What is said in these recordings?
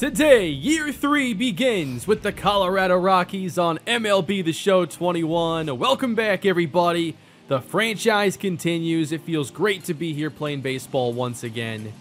Today, Year 3 begins with the Colorado Rockies on MLB The Show 21. Welcome back, everybody. The franchise continues. It feels great to be here playing baseball once again.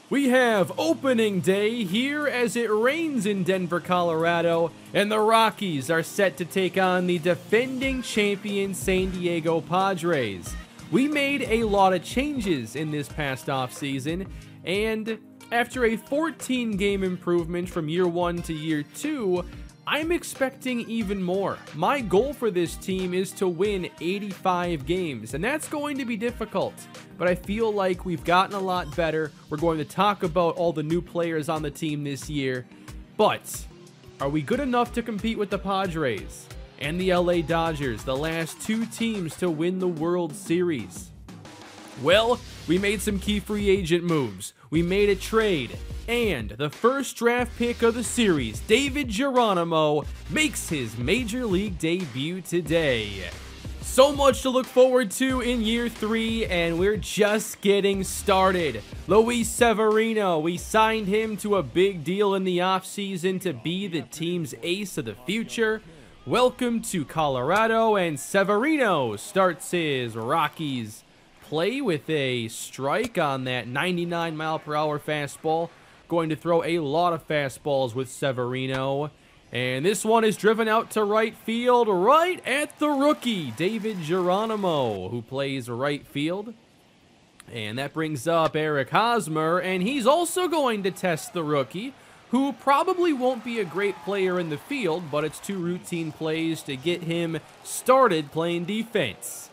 We have opening day here as it rains in Denver, Colorado, and the Rockies are set to take on the defending champion San Diego Padres. We made a lot of changes in this past offseason, and after a 14-game improvement from Year 1 to Year 2, I'm expecting even more. My goal for this team is to win 85 games, and that's going to be difficult, but I feel like we've gotten a lot better. We're going to talk about all the new players on the team this year, but are we good enough to compete with the Padres and the LA Dodgers, the last two teams to win the World Series? Well, we made some key free agent moves. We made a trade, and the first draft pick of the series, David Geronimo, makes his Major League debut today. So much to look forward to in Year 3, and we're just getting started. Luis Severino, we signed him to a big deal in the offseason to be the team's ace of the future. Welcome to Colorado, and Severino starts his Rockies play with a strike on that 99-mile-per-hour fastball. Going to throw a lot of fastballs with Severino. And this one is driven out to right field, right at the rookie, David Geronimo, who plays right field. And that brings up Eric Hosmer, and he's also going to test the rookie, who probably won't be a great player in the field, but it's two routine plays to get him started playing defense.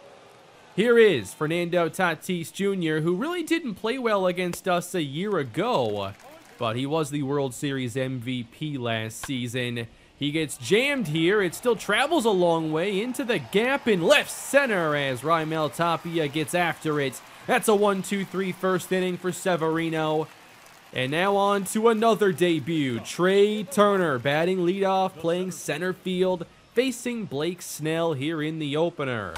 Here is Fernando Tatis Jr., who really didn't play well against us a year ago, but he was the World Series MVP last season. He gets jammed here. It still travels a long way into the gap in left center as Raimel Tapia gets after it. That's a 1-2-3 first inning for Severino. And now on to another debut. Trey Turner batting leadoff, playing center field, facing Blake Snell here in the opener.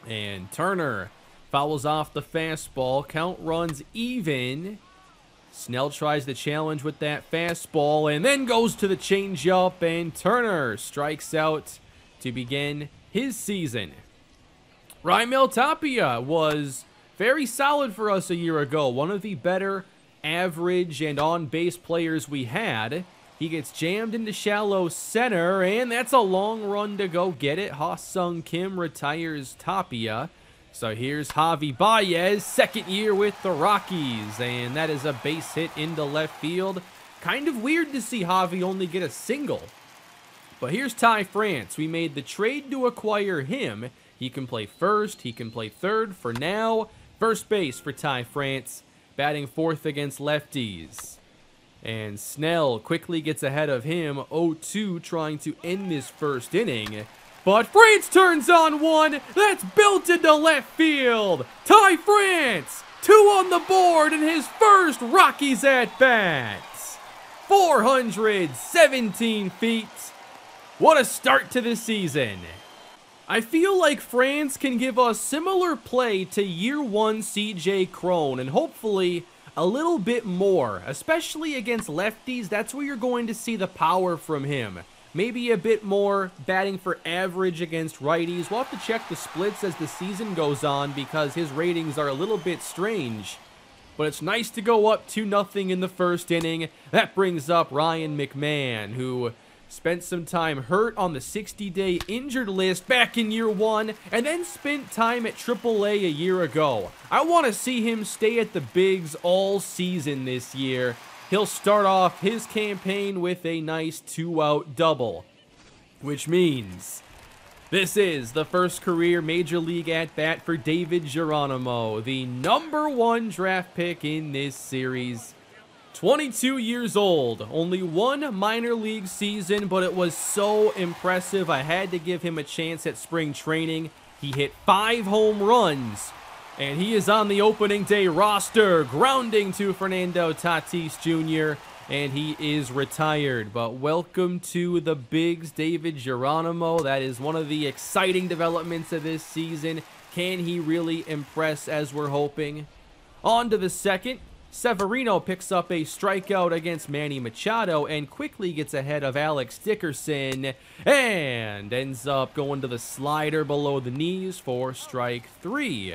And Turner fouls off the fastball. Count runs even. Snell tries the challenge with that fastball and then goes to the changeup, and Turner strikes out to begin his season. Raimel Tapia was very solid for us a year ago. One of the better average and on-base players we had. He gets jammed into shallow center, and that's a long run to go get it. Ha-Sung Kim retires Tapia. So here's Javi Baez, second year with the Rockies, and that is a base hit into left field. Kind of weird to see Javi only get a single. But here's Ty France. We made the trade to acquire him. He can play first, he can play third. For now, first base for Ty France, batting fourth against lefties. And Snell quickly gets ahead of him, 0-2, trying to end this first inning. But France turns on one. That's belted to left field. Ty France, 2 on the board in his first Rockies at-bat. 417 feet. What a start to the season. I feel like France can give us similar play to Year 1 CJ Cron, and hopefully a little bit more, especially against lefties. That's where you're going to see the power from him. Maybe a bit more batting for average against righties. We'll have to check the splits as the season goes on because his ratings are a little bit strange. But it's nice to go up 2-0 in the first inning. That brings up Ryan Mcmahon, who spent some time hurt on the 60-day injured list back in Year 1, and then spent time at AAA a year ago. I want to see him stay at the bigs all season this year. He'll start off his campaign with a nice 2-out double, which means this is the first career Major League at-bat for David Geronimo, the #1 draft pick in this series. 22 years old, only one minor league season, but it was so impressive I had to give him a chance at spring training. He hit 5 home runs, and he is on the opening day roster, grounding to Fernando Tatis Jr., and he is retired. But welcome to the bigs, David Geronimo. That is one of the exciting developments of this season. Can he really impress as we're hoping? On to the second. Severino picks up a strikeout against Manny Machado and quickly gets ahead of Alex Dickerson and ends up going to the slider below the knees for strike 3.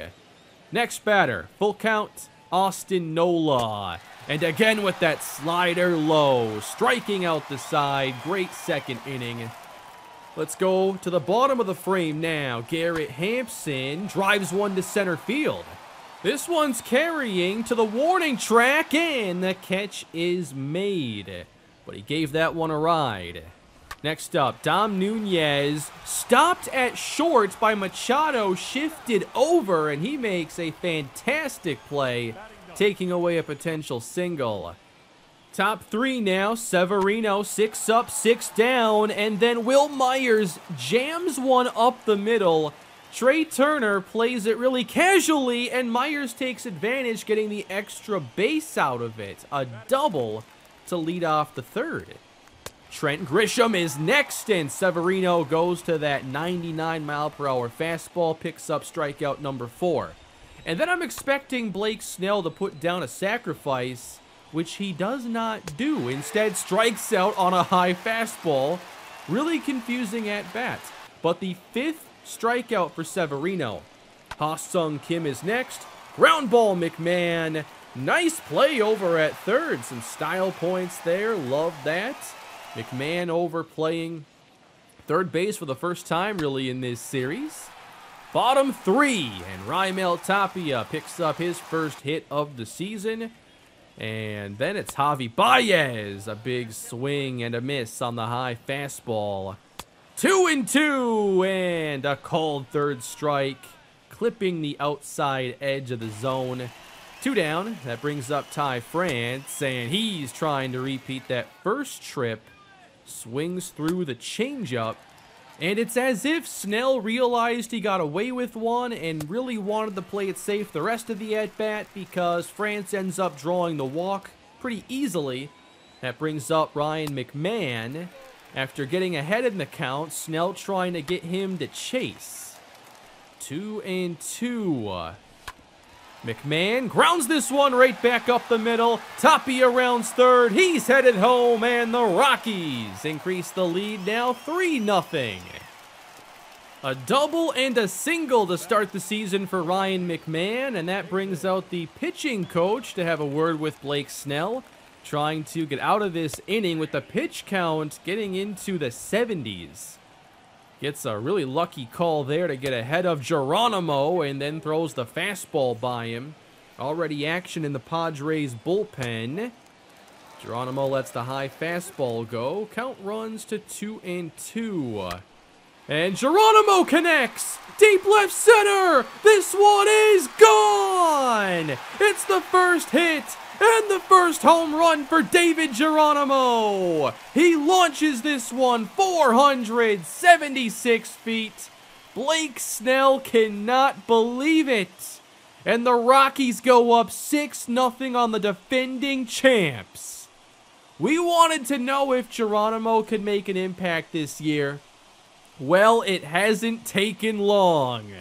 Next batter, full count, Austin Nola. And again with that slider low, striking out the side. Great second inning. Let's go to the bottom of the frame now. Garrett Hampson drives one to center field. This one's carrying to the warning track, and the catch is made. But he gave that one a ride. Next up, Dom Nunez, stopped at short by Machado, shifted over, and he makes a fantastic play, taking away a potential single. Top 3 now, Severino, 6 up, 6 down, and then Will Myers jams one up the middle. Trey Turner plays it really casually, and Myers takes advantage, getting the extra base out of it. A double to lead off the third. Trent Grisham is next, and Severino goes to that 99-mile-per-hour fastball, picks up strikeout number 4. And then I'm expecting Blake Snell to put down a sacrifice, which he does not do. Instead, strikes out on a high fastball. Really confusing at bat. But the 5th strikeout for Severino. Ha-Sung Kim is next. Ground ball, Mcmahon. Nice play over at third. Some style points there. Love that. Mcmahon overplaying third base for the first time really in this series. Bottom 3. And Raimel Tapia picks up his first hit of the season. And then it's Javi Baez. A big swing and a miss on the high fastball. 2-2, and a called third strike, clipping the outside edge of the zone. 2 down, that brings up Ty France, and he's trying to repeat that first trip. Swings through the changeup, and it's as if Snell realized he got away with one and really wanted to play it safe the rest of the at-bat because France ends up drawing the walk pretty easily. That brings up Ryan McMahon. After getting ahead in the count, Snell trying to get him to chase. 2-2. McMahon grounds this one right back up the middle. Tapia rounds third. He's headed home, and the Rockies increase the lead now 3-0. A double and a single to start the season for Ryan McMahon, and that brings out the pitching coach to have a word with Blake Snell. Trying to get out of this inning with the pitch count getting into the 70s. Gets a really lucky call there to get ahead of Geronimo and then throws the fastball by him. Already action in the Padres bullpen. Geronimo lets the high fastball go. Count runs to 2-2. And Geronimo connects. Deep left center. This one is gone. It's the first hit. And the first home run for David Geronimo. He launches this one 476 feet. Blake Snell cannot believe it. And the Rockies go up 6-0 on the defending champs. We wanted to know if Geronimo could make an impact this year. Well, it hasn't taken long.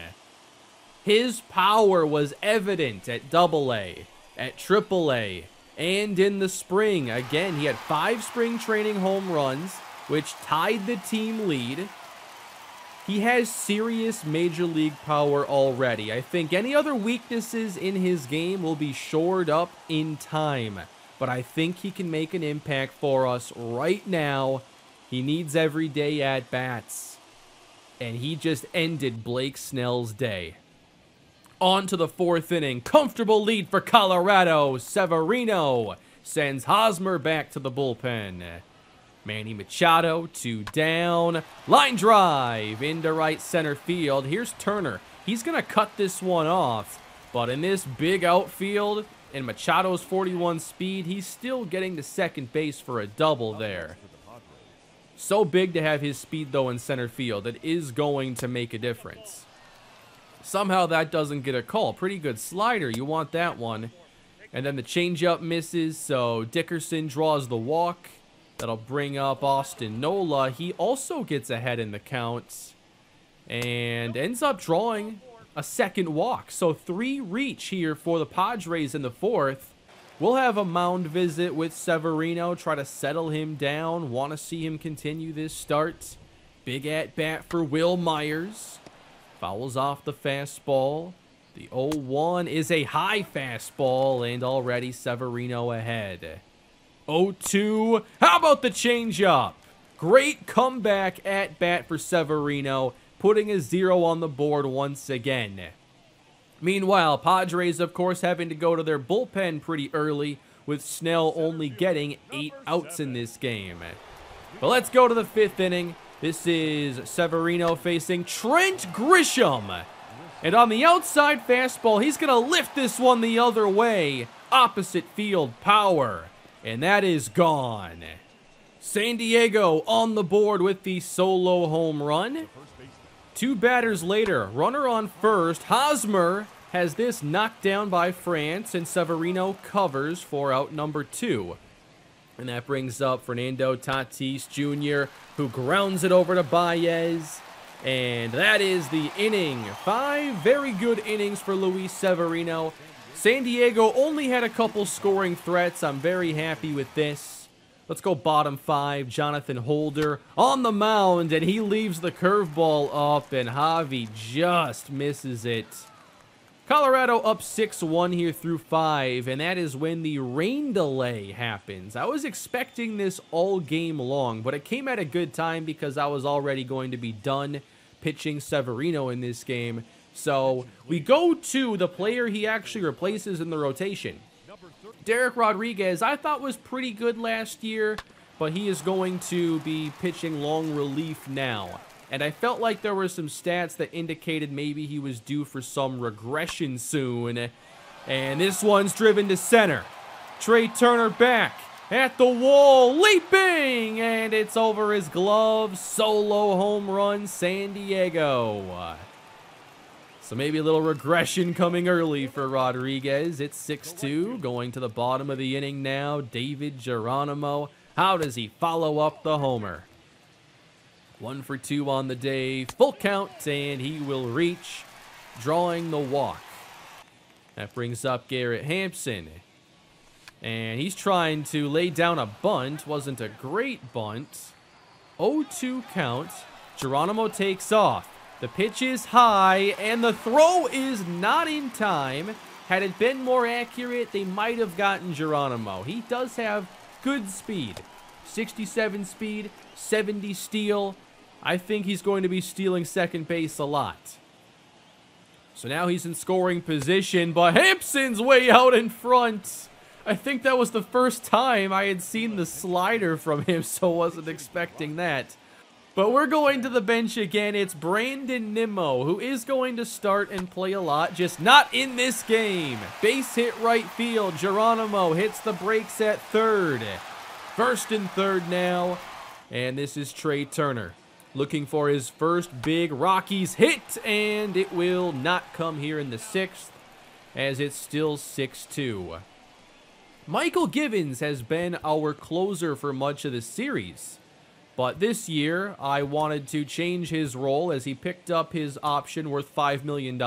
His power was evident at AA. At AAA, and in the spring. Again, he had 5 spring training home runs, which tied the team lead. He has serious major league power already. I think any other weaknesses in his game will be shored up in time, but I think he can make an impact for us right now. He needs every day at bats, and he just ended Blake Snell's day. On to the 4th inning. Comfortable lead for Colorado. Severino sends Hosmer back to the bullpen. Manny Machado, 2 down. Line drive into right center field. Here's Turner. He's going to cut this one off. But in this big outfield, and Machado's 41 speed, he's still getting to second base for a double there. So big to have his speed, though, in center field. It is going to make a difference. Somehow that doesn't get a call. Pretty good slider. You want that one. And then the changeup misses, so Dickerson draws the walk. That'll bring up Austin Nola. He also gets ahead in the count and ends up drawing a second walk. So 3 reach here for the Padres in the 4th. We'll have a mound visit with Severino, try to settle him down. Want to see him continue this start. Big at-bat for Will Myers. Fouls off the fastball. The 0-1 is a high fastball, and already Severino ahead. 0-2. How about the changeup? Great comeback at-bat for Severino, putting a 0 on the board once again. Meanwhile, Padres, of course, having to go to their bullpen pretty early, with Snell only getting 8 outs in this game. But let's go to the 5th inning. This is Severino facing Trent Grisham. And on the outside fastball, he's going to lift this one the other way. Opposite field power. And that is gone. San Diego on the board with the solo home run. 2 batters later, runner on first. Hosmer has this knocked down by France, and Severino covers for out number 2. And that brings up Fernando Tatis Jr., who grounds it over to Baez. And that is the inning. 5 very good innings for Luis Severino. San Diego only had a couple scoring threats. I'm very happy with this. Let's go bottom 5. Jonathan Holder on the mound, and he leaves the curveball up, and Javi just misses it. Colorado up 6-1 here through 5, and that is when the rain delay happens. I was expecting this all game long, but it came at a good time because I was already going to be done pitching Severino in this game. So we go to the player he actually replaces in the rotation. Derek Rodriguez, I thought was pretty good last year, but he is going to be pitching long relief now. And I felt like there were some stats that indicated maybe he was due for some regression soon. And this one's driven to center. Trey Turner back at the wall, leaping, and it's over his glove. Solo home run, San Diego. So maybe a little regression coming early for Rodriguez. It's 6-2, going to the bottom of the inning now. David Geronimo. How does he follow up the homer? 1 for 2 on the day. Full count, and he will reach, drawing the walk. That brings up Garrett Hampson. And he's trying to lay down a bunt. Wasn't a great bunt. 0-2 count. Geronimo takes off. The pitch is high, and the throw is not in time. Had it been more accurate, they might have gotten Geronimo. He does have good speed. 67 speed, 70 steal. I think he's going to be stealing second base a lot. So now he's in scoring position, but Hampson's way out in front. I think that was the first time I had seen the slider from him, so wasn't expecting that. But we're going to the bench again. It's Brandon Nimmo, who is going to start and play a lot, just not in this game. Base hit right field. Geronimo hits the brakes at third. First and third now. And this is Trey Turner, looking for his first big Rockies hit, and it will not come here in the 6th, as it's still 6-2. Michael Gibbons has been our closer for much of the series. But this year, I wanted to change his role as he picked up his option worth $5 million.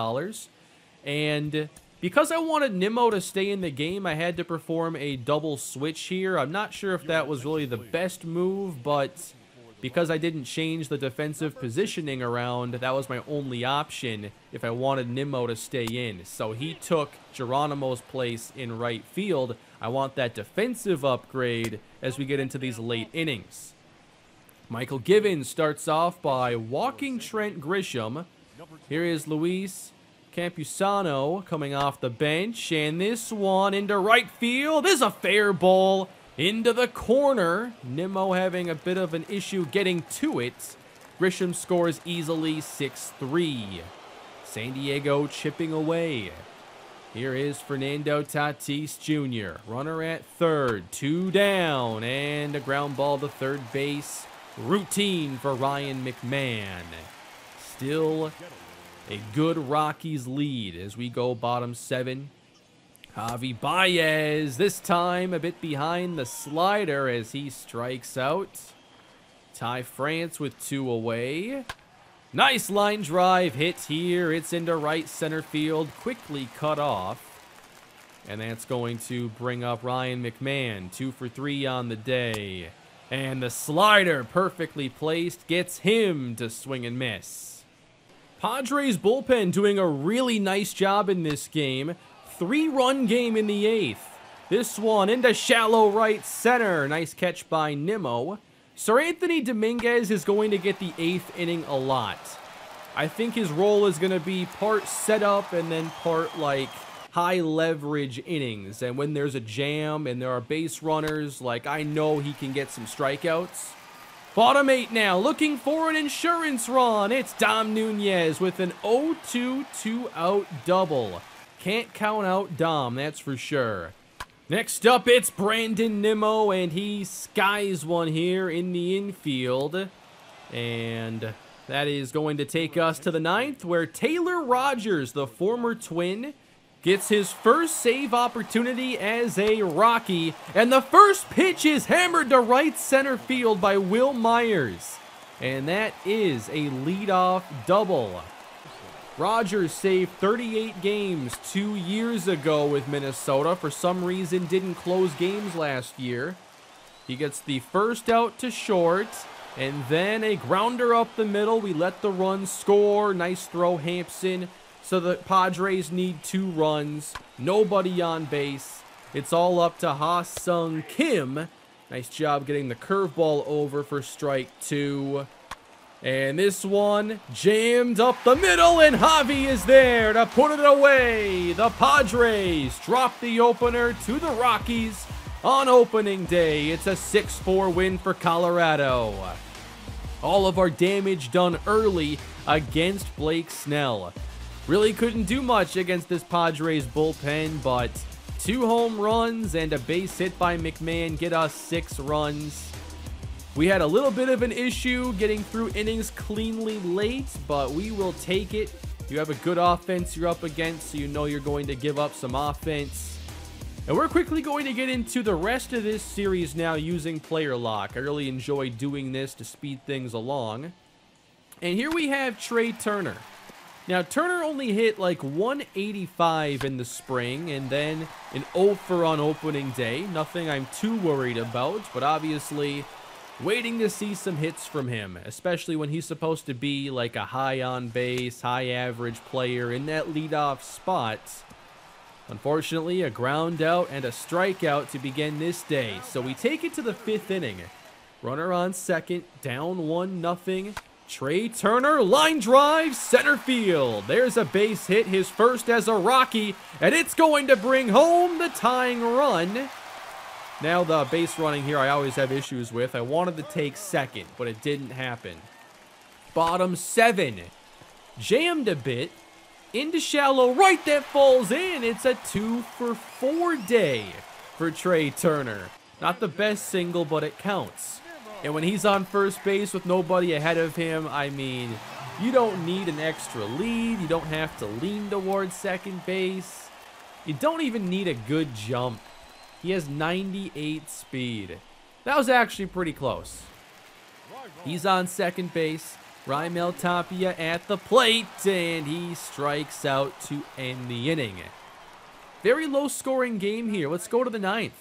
And because I wanted Nimmo to stay in the game, I had to perform a double switch here. I'm not sure if that was really the best move, but because I didn't change the defensive positioning around, that was my only option if I wanted Nimmo to stay in. So he took Geronimo's place in right field. I want that defensive upgrade as we get into these late innings. Michael Gibbons starts off by walking Trent Grisham. Here is Luis Campusano coming off the bench, and this one into right field is a fair ball into the corner. Nimmo having a bit of an issue getting to it. Grisham scores easily, 6-3. San Diego chipping away. Here is Fernando Tatis Jr. Runner at third, 2 down, and a ground ball to third base. Routine for Ryan Mcmahon. Still a good Rockies lead as we go bottom 7. Javi Baez, this time a bit behind the slider as he strikes out. Ty France with 2 away. Nice line drive hit here. It's into right center field. Quickly cut off. And that's going to bring up Ryan McMahon, 2 for 3 on the day. And the slider, perfectly placed, gets him to swing and miss. Padres bullpen doing a really nice job in this game. 3-run game in the 8th. This one into shallow right center. Nice catch by Nimmo. Sir Anthony Dominguez is going to get the 8th inning a lot. I think his role is going to be part setup and then part like high leverage innings. And when there's a jam and there are base runners, like I know he can get some strikeouts. Bottom 8 now, looking for an insurance run. It's Dom Nunez with an 0-2 2-out double. Can't count out Dom, that's for sure. Next up, it's Brandon Nimmo, and he skies one here in the infield. And that is going to take us to the 9th, where Taylor Rogers, the former Twin, gets his first save opportunity as a Rocky. And the first pitch is hammered to right center field by Will Myers. And that is a leadoff double. Rogers saved 38 games 2 years ago with Minnesota. For some reason, didn't close games last year. He gets the first out to short, and then a grounder up the middle. We let the run score. Nice throw, Hampson. So the Padres need 2 runs. Nobody on base. It's all up to Ha-Sung Kim. Nice job getting the curveball over for strike 2. And this one jammed up the middle, and Javi is there to put it away. The Padres drop the opener to the Rockies on opening day. It's a 6-4 win for Colorado. All of our damage done early against Blake Snell. Really couldn't do much against this Padres bullpen, but 2 home runs and a base hit by McMahon get us 6 runs. We had a little bit of an issue getting through innings cleanly late, but we will take it. You have a good offense you're up against, so you know you're going to give up some offense. And we're quickly going to get into the rest of this series now using player lock. I really enjoy doing this to speed things along. And here we have Trey Turner. Now, Turner only hit like 185 in the spring and then an 0 for on opening day. Nothing I'm too worried about, but obviously waiting to see some hits from him, especially when he's supposed to be like a high on base, high average player in that leadoff spot. Unfortunately, a ground out and a strikeout to begin this day. So we take it to the 5th inning. Runner on second, down 1-0. Trey Turner, line drive, center field. There's a base hit, his first as a Rocky, and it's going to bring home the tying run. Now the base running here I always have issues with. I wanted to take second, but it didn't happen. Bottom 7. Jammed a bit. Into shallow right, that falls in. It's a 2 for 4 day for Trey Turner. Not the best single, but it counts. And when he's on first base with nobody ahead of him, I mean, you don't need an extra lead. You don't have to lean towards second base. You don't even need a good jump. He has 98 speed. That was actually pretty close. He's on second base. Raimel Tapia at the plate, and he strikes out to end the inning. Very low-scoring game here. Let's go to the 9th.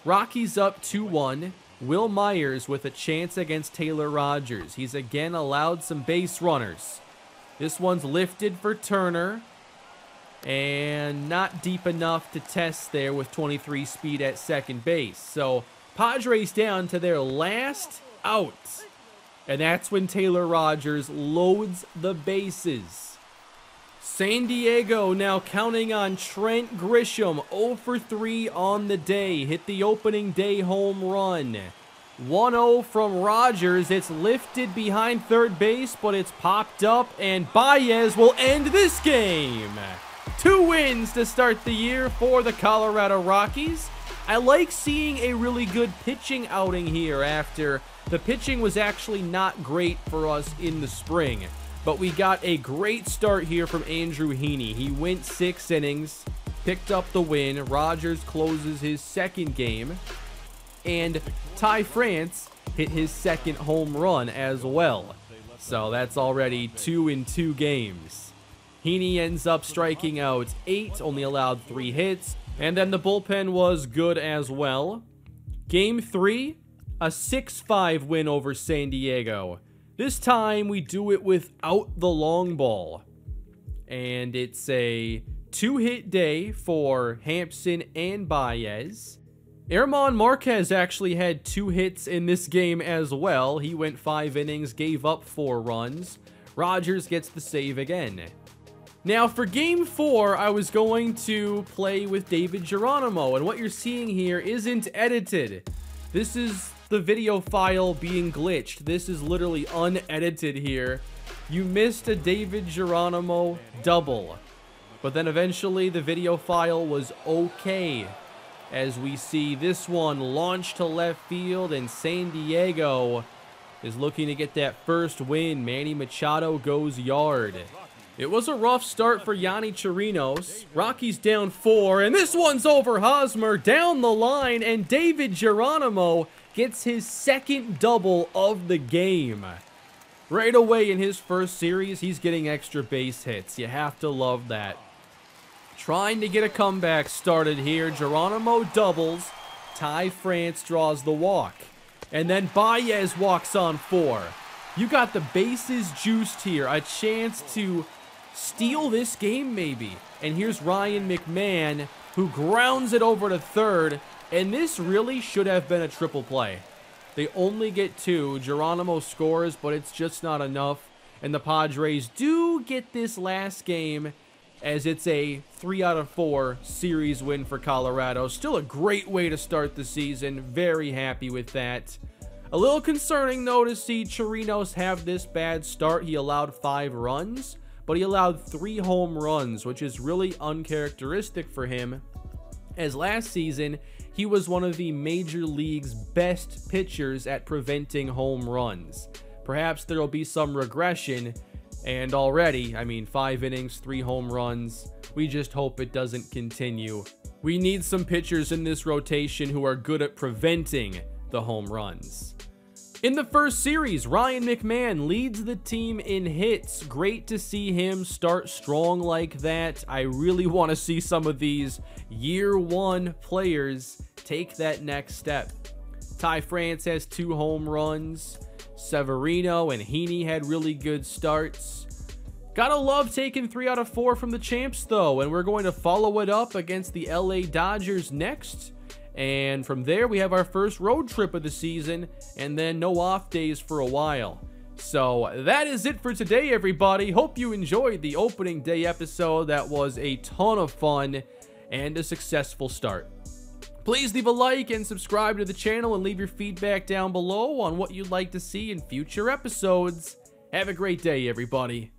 Rockies up 2-1. Will Myers with a chance against Taylor Rogers. He's again allowed some base runners. This one's lifted for Turner. And not deep enough to test there with 23 speed at second base. So Padres down to their last out. And that's when Taylor Rogers loads the bases. San Diego now counting on Trent Grisham. 0 for 3 on the day. Hit the opening day home run. 1-0 from Rogers. It's lifted behind third base, but it's popped up, and Baez will end this game. 2 wins to start the year for the Colorado Rockies. I like seeing a really good pitching outing here after the pitching was actually not great for us in the spring. But we got a great start here from Andrew Heaney. He went 6 innings, picked up the win. Rogers closes his second game. And Ty France hit his second home run as well. So that's already 2 in 2 games. Heaney ends up striking out 8, only allowed 3 hits. And then the bullpen was good as well. Game 3, a 6-5 win over San Diego. This time we do it without the long ball. And it's a 2-hit day for Hampson and Baez. German Marquez actually had 2 hits in this game as well. He went 5 innings, gave up 4 runs. Rogers gets the save again. Now for game 4, I was going to play with David Geronimo, and what you're seeing here isn't edited. This is the video file being glitched. This is literally unedited here. You missed a David Geronimo double. But then eventually the video file was okay. As we see this one launch to left field, and San Diego is looking to get that first win. Manny Machado goes yard. It was a rough start for Yonny Chirinos. Rockies down 4, and this one's over Hosmer down the line, and David Geronimo gets his second double of the game. Right away in his first series, he's getting extra base hits. You have to love that. Trying to get a comeback started here. Geronimo doubles. Ty France draws the walk. And then Baez walks on 4. You got the bases juiced here. A chance to steal this game maybe. And here's Ryan McMahon, who grounds it over to third. And this really should have been a triple play. They only get 2. Geronimo scores, but it's just not enough. And the Padres do get this last game, as it's a 3 out of 4 series win for Colorado. Still a great way to start the season. Very happy with that. A little concerning, though, to see Chirinos have this bad start. He allowed 5 runs, but he allowed 3 home runs, which is really uncharacteristic for him, as last season he was one of the major league's best pitchers at preventing home runs. Perhaps there will be some regression, and already, I mean, 5 innings, 3 home runs. We just hope it doesn't continue. We need some pitchers in this rotation who are good at preventing the home runs. In the first series, Ryan McMahon leads the team in hits. Great to see him start strong like that. I really want to see some of these year 1 players take that next step. Ty France has 2 home runs. Severino and Heaney had really good starts. Gotta love taking 3 out of 4 from the champs, though, and we're going to follow it up against the LA Dodgers next. And from there, we have our first road trip of the season, and then no off days for a while. So that is it for today, everybody. Hope you enjoyed the opening day episode. That was a ton of fun and a successful start. Please leave a like and subscribe to the channel, and leave your feedback down below on what you'd like to see in future episodes. Have a great day, everybody.